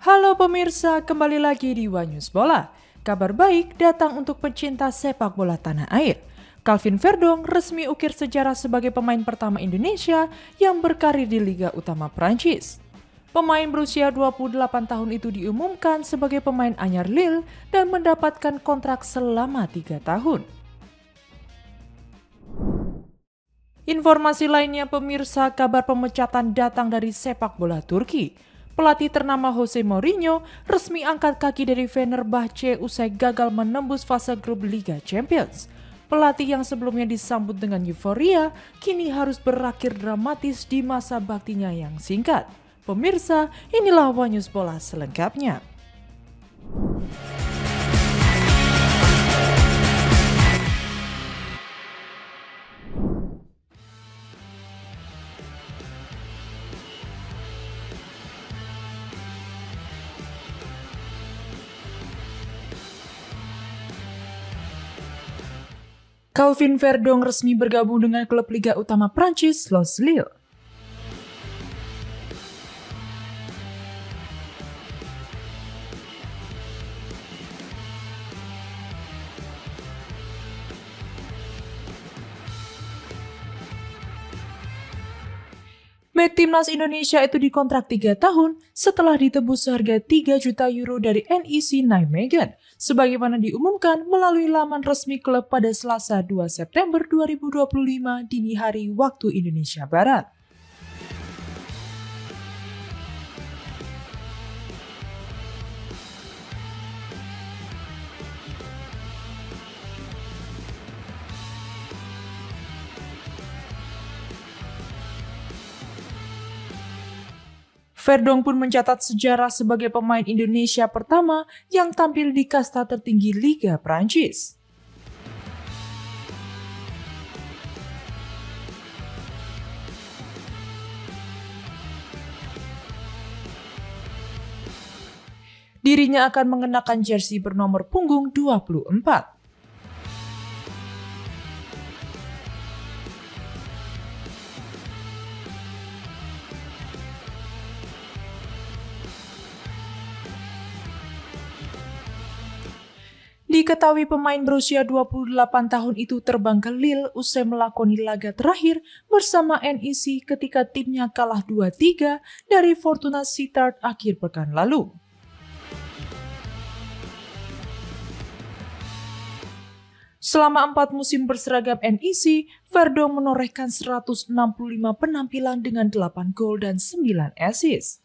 Halo pemirsa, kembali lagi di Wanyus Bola. Kabar baik datang untuk pecinta sepak bola tanah air. Calvin Verdong resmi ukir sejarah sebagai pemain pertama Indonesia yang berkarir di Liga Utama Prancis. Pemain berusia 28 tahun itu diumumkan sebagai pemain anyar Lille dan mendapatkan kontrak selama 3 tahun. Informasi lainnya pemirsa, kabar pemecatan datang dari sepak bola Turki. Pelatih ternama Jose Mourinho resmi angkat kaki dari Fenerbahce usai gagal menembus fase grup Liga Champions. Pelatih yang sebelumnya disambut dengan euforia, kini harus berakhir dramatis di masa baktinya yang singkat. Pemirsa, inilah Wanyus Bola selengkapnya. Calvin Verdong resmi bergabung dengan klub Liga Utama Prancis, Lille. Bek timnas Indonesia itu dikontrak 3 tahun setelah ditebus seharga 3 juta euro dari NEC Nijmegen, sebagaimana diumumkan melalui laman resmi klub pada Selasa 2 September 2025 dini hari waktu Indonesia Barat. Verdong pun mencatat sejarah sebagai pemain Indonesia pertama yang tampil di kasta tertinggi Liga Prancis. Dirinya akan mengenakan jersey bernomor punggung 24. Diketahui pemain berusia 28 tahun itu terbang ke Lille usai melakoni laga terakhir bersama NEC ketika timnya kalah 2-3 dari Fortuna Sittard akhir pekan lalu. Selama 4 musim berseragam NEC, Verdong menorehkan 165 penampilan dengan 8 gol dan 9 assist.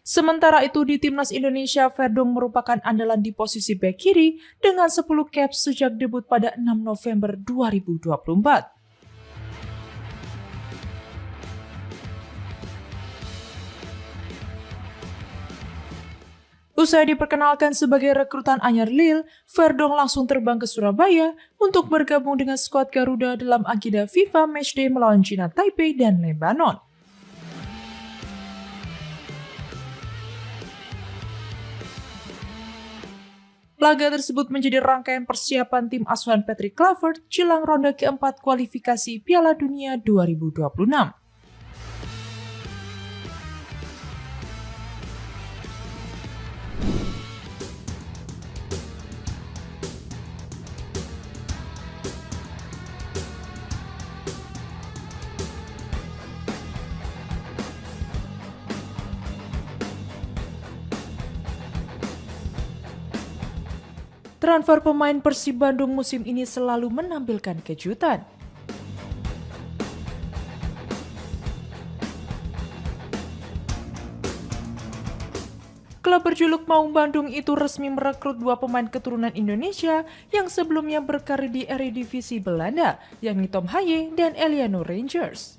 Sementara itu di timnas Indonesia, Verdong merupakan andalan di posisi bek kiri dengan 10 caps sejak debut pada 6 November 2024. Usai diperkenalkan sebagai rekrutan anyar Lille, Verdong langsung terbang ke Surabaya untuk bergabung dengan skuad Garuda dalam agenda FIFA Matchday melawan China Taipei dan Lebanon. Laga tersebut menjadi rangkaian persiapan tim asuhan Patrick Kluivert jelang ronde keempat kualifikasi Piala Dunia 2026. Transfer pemain Persib Bandung musim ini selalu menampilkan kejutan. Klub berjuluk Maung Bandung itu resmi merekrut 2 pemain keturunan Indonesia yang sebelumnya berkarir di Eredivisie Belanda, yakni Tom Haye dan Eliano Rangers.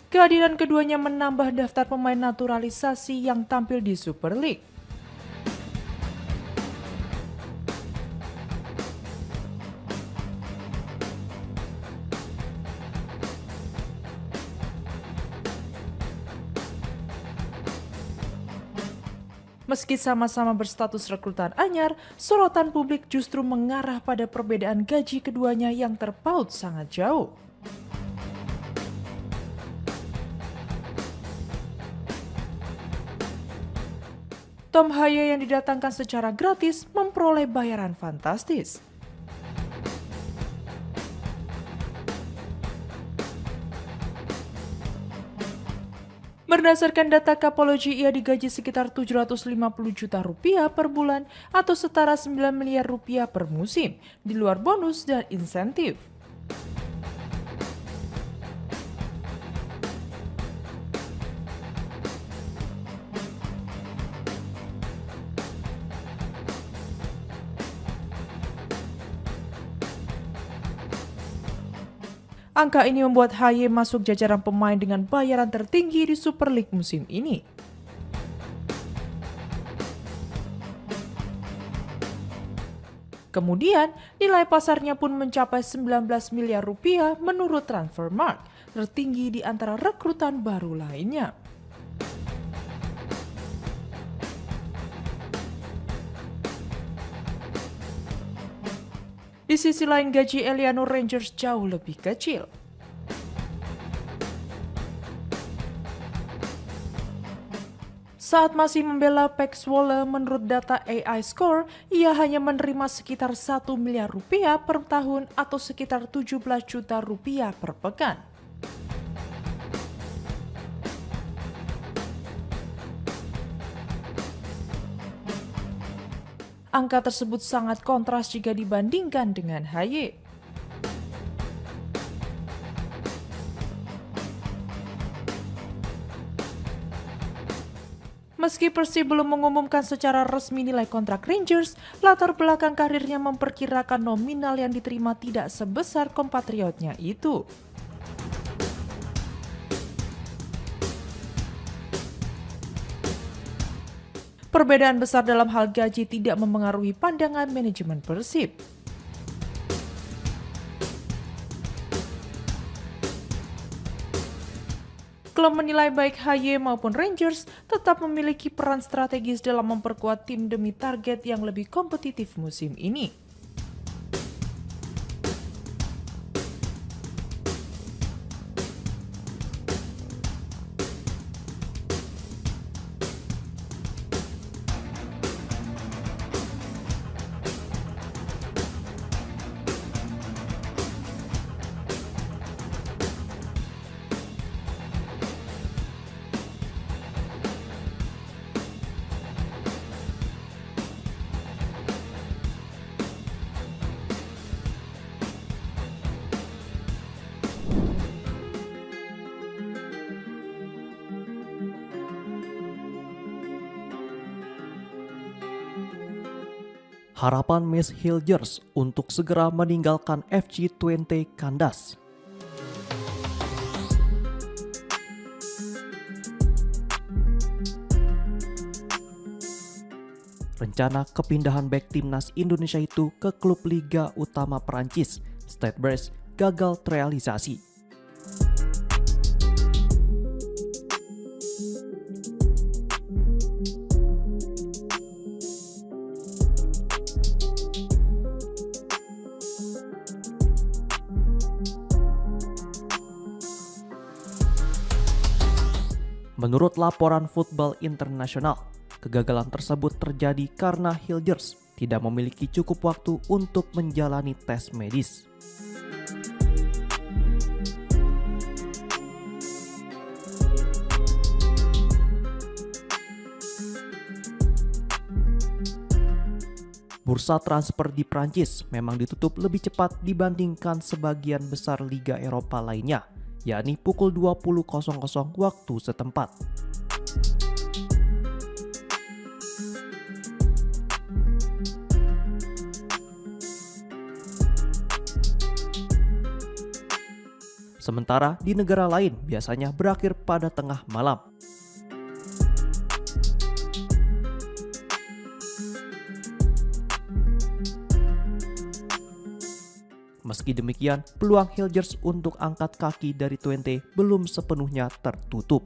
Kehadiran keduanya menambah daftar pemain naturalisasi yang tampil di Super League. Meski sama-sama berstatus rekrutan anyar, sorotan publik justru mengarah pada perbedaan gaji keduanya yang terpaut sangat jauh. Tom Haye yang didatangkan secara gratis memperoleh bayaran fantastis. Berdasarkan data Capology, ia digaji sekitar 750 juta rupiah per bulan atau setara 9 miliar rupiah per musim, di luar bonus dan insentif. Angka ini membuat Haye masuk jajaran pemain dengan bayaran tertinggi di Super League musim ini. Kemudian, nilai pasarnya pun mencapai 19 miliar rupiah menurut Transfermarkt, tertinggi di antara rekrutan baru lainnya. Di sisi lain, gaji Eleanor Rangers jauh lebih kecil. Saat masih membela Pek Zwolle, menurut data AI Score, ia hanya menerima sekitar 1 miliar rupiah per tahun atau sekitar 17 juta rupiah per pekan. Angka tersebut sangat kontras jika dibandingkan dengan Haye. Meski Persib belum mengumumkan secara resmi nilai kontrak Rangers, latar belakang karirnya memperkirakan nominal yang diterima tidak sebesar kompatriotnya itu. Perbedaan besar dalam hal gaji tidak memengaruhi pandangan manajemen Persib. Klub menilai baik Haye maupun Rangers tetap memiliki peran strategis dalam memperkuat tim demi target yang lebih kompetitif musim ini. Harapan Miss Hilgers untuk segera meninggalkan FC Twente kandas. Rencana kepindahan bek timnas Indonesia itu ke klub Liga Utama Perancis, Stade Brest, gagal terrealisasi. Menurut laporan Football International, kegagalan tersebut terjadi karena Hilgers tidak memiliki cukup waktu untuk menjalani tes medis. Bursa transfer di Prancis memang ditutup lebih cepat dibandingkan sebagian besar Liga Eropa lainnya, yakni pukul 20.00 waktu setempat. Sementara di negara lain biasanya berakhir pada tengah malam. Meski demikian, peluang Hilgers untuk angkat kaki dari Twente belum sepenuhnya tertutup.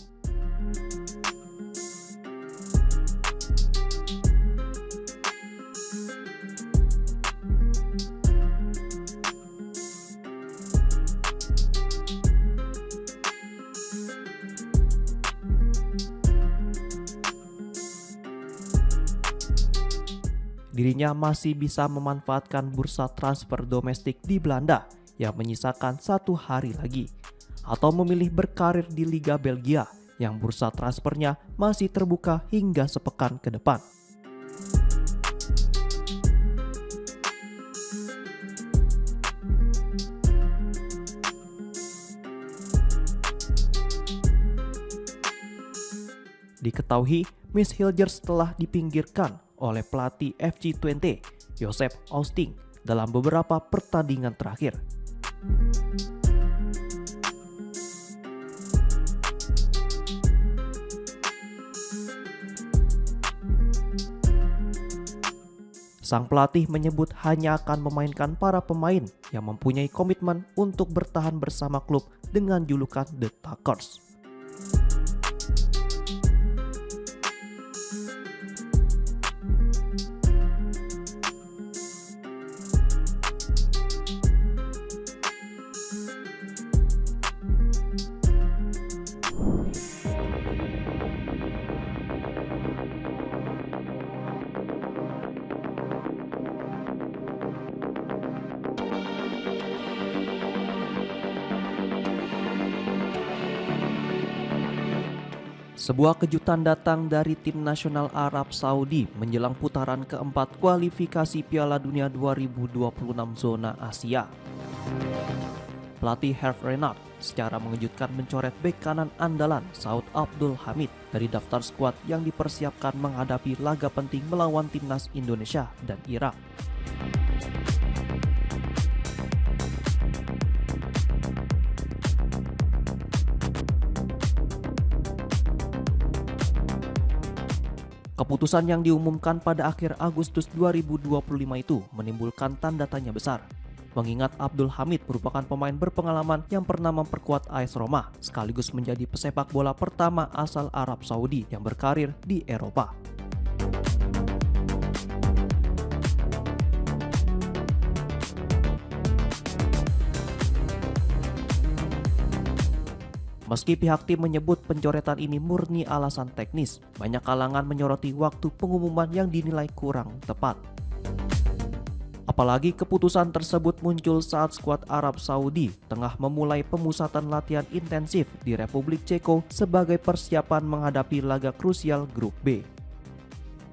dirinya masih bisa memanfaatkan bursa transfer domestik di Belanda yang menyisakan 1 hari lagi, atau memilih berkarir di Liga Belgia yang bursa transfernya masih terbuka hingga sepekan ke depan. Diketahui, Miss Hilgers telah dipinggirkan oleh pelatih FC Twente, Joseph Austing, dalam beberapa pertandingan terakhir. Sang pelatih menyebut hanya akan memainkan para pemain yang mempunyai komitmen untuk bertahan bersama klub dengan julukan The Tuckers. Sebuah kejutan datang dari tim nasional Arab Saudi menjelang putaran keempat kualifikasi Piala Dunia 2026 zona Asia. Pelatih Hervé Renard secara mengejutkan mencoret bek kanan andalan Saud Abdul Hamid dari daftar skuad yang dipersiapkan menghadapi laga penting melawan timnas Indonesia dan Irak. Keputusan yang diumumkan pada akhir Agustus 2025 itu menimbulkan tanda tanya besar. Mengingat Abdul Hamid merupakan pemain berpengalaman yang pernah memperkuat AS Roma, sekaligus menjadi pesepak bola pertama asal Arab Saudi yang berkarir di Eropa. Meski pihak tim menyebut pencoretan ini murni alasan teknis, banyak kalangan menyoroti waktu pengumuman yang dinilai kurang tepat. Apalagi keputusan tersebut muncul saat skuad Arab Saudi tengah memulai pemusatan latihan intensif di Republik Ceko sebagai persiapan menghadapi laga krusial Grup B.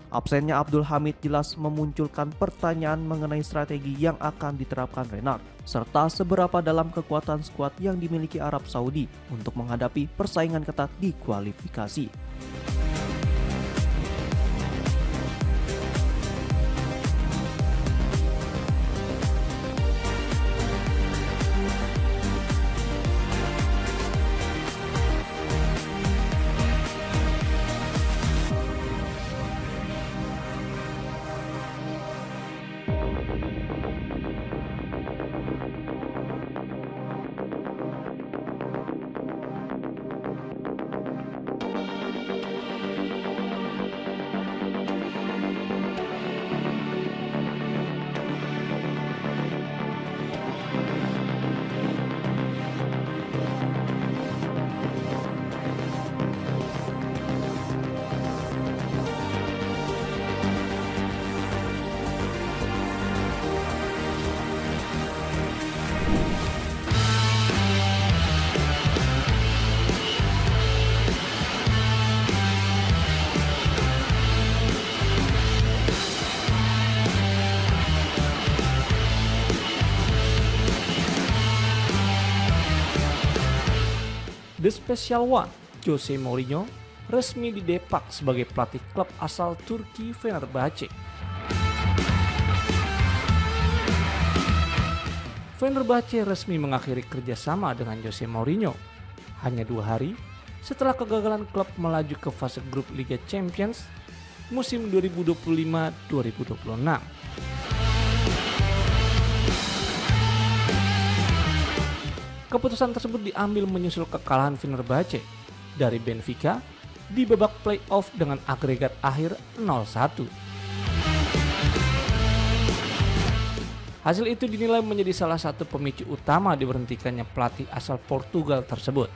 Absennya Abdul Hamid jelas memunculkan pertanyaan mengenai strategi yang akan diterapkan Renard, serta seberapa dalam kekuatan skuad yang dimiliki Arab Saudi untuk menghadapi persaingan ketat di kualifikasi. The Special One, Jose Mourinho, resmi didepak sebagai pelatih klub asal Turki Fenerbahce. Fenerbahce resmi mengakhiri kerjasama dengan Jose Mourinho hanya 2 hari setelah kegagalan klub melaju ke fase grup Liga Champions musim 2025-2026. Keputusan tersebut diambil menyusul kekalahan Fenerbahce dari Benfica di babak play-off dengan agregat akhir 0-1. Hasil itu dinilai menjadi salah satu pemicu utama diberhentikannya pelatih asal Portugal tersebut.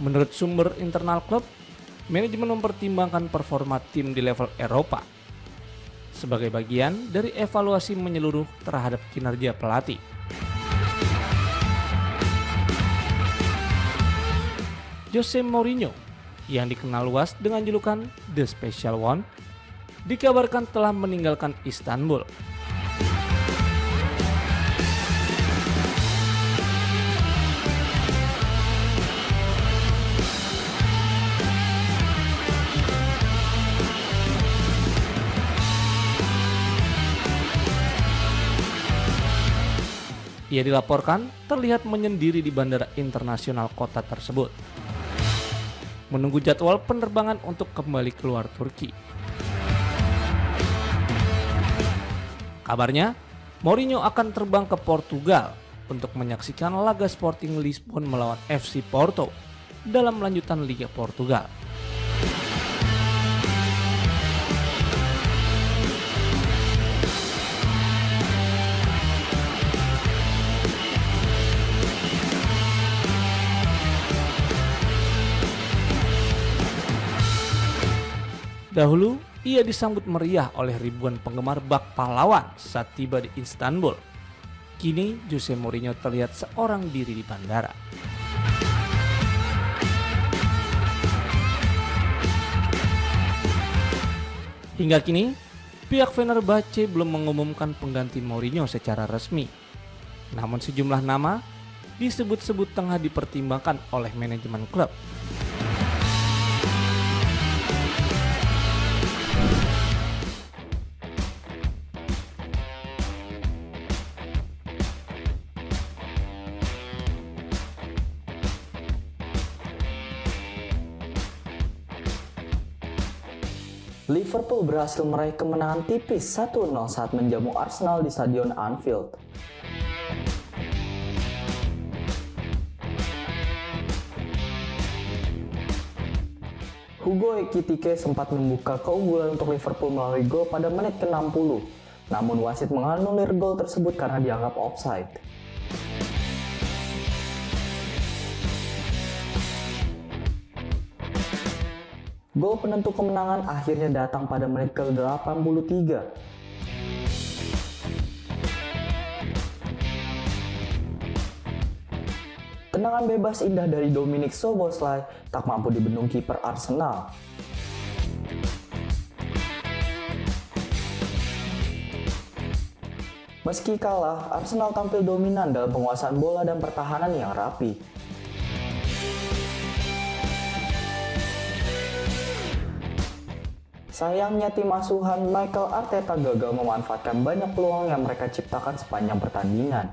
Menurut sumber internal klub, manajemen mempertimbangkan performa tim di level Eropa sebagai bagian dari evaluasi menyeluruh terhadap kinerja pelatih. Jose Mourinho, yang dikenal luas dengan julukan The Special One, dikabarkan telah meninggalkan Istanbul. Ia dilaporkan terlihat menyendiri di bandara internasional kota tersebut, menunggu jadwal penerbangan untuk kembali keluar Turki. Kabarnya, Mourinho akan terbang ke Portugal untuk menyaksikan laga Sporting Lisbon melawan FC Porto dalam lanjutan Liga Portugal. Dahulu, ia disambut meriah oleh ribuan penggemar bak pahlawan saat tiba di Istanbul. Kini, Jose Mourinho terlihat seorang diri di bandara. Hingga kini, pihak Fenerbahce belum mengumumkan pengganti Mourinho secara resmi. Namun sejumlah nama disebut-sebut tengah dipertimbangkan oleh manajemen klub. Liverpool berhasil meraih kemenangan tipis 1-0 saat menjamu Arsenal di Stadion Anfield. Hugo Ekitike sempat membuka keunggulan untuk Liverpool melalui gol pada menit ke-60, namun wasit menganulir gol tersebut karena dianggap offside. Gol penentu kemenangan akhirnya datang pada menit ke-83. Tendangan bebas indah dari Dominik Szoboszlai tak mampu dibendung kiper Arsenal. Meski kalah, Arsenal tampil dominan dalam penguasaan bola dan pertahanan yang rapi. Sayangnya tim asuhan Mikel Arteta gagal memanfaatkan banyak peluang yang mereka ciptakan sepanjang pertandingan.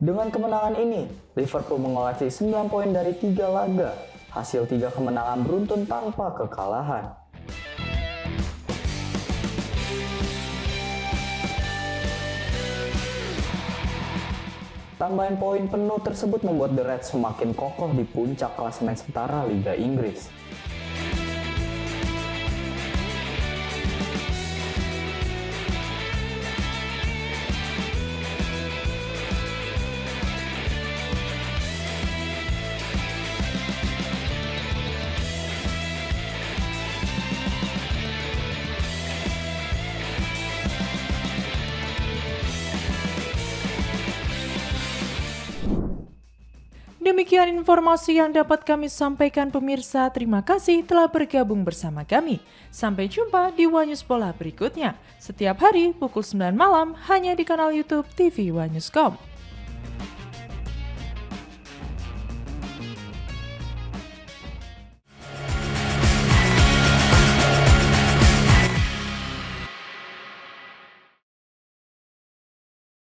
Dengan kemenangan ini, Liverpool mengoleksi 9 poin dari 3 laga, hasil 3 kemenangan beruntun tanpa kekalahan. Tambahan poin penuh tersebut membuat The Reds semakin kokoh di puncak klasemen sementara Liga Inggris. Demikian informasi yang dapat kami sampaikan pemirsa. Terima kasih telah bergabung bersama kami. Sampai jumpa di Wanyus Bola berikutnya. Setiap hari pukul 9 malam hanya di kanal YouTube TV Wanyus.com.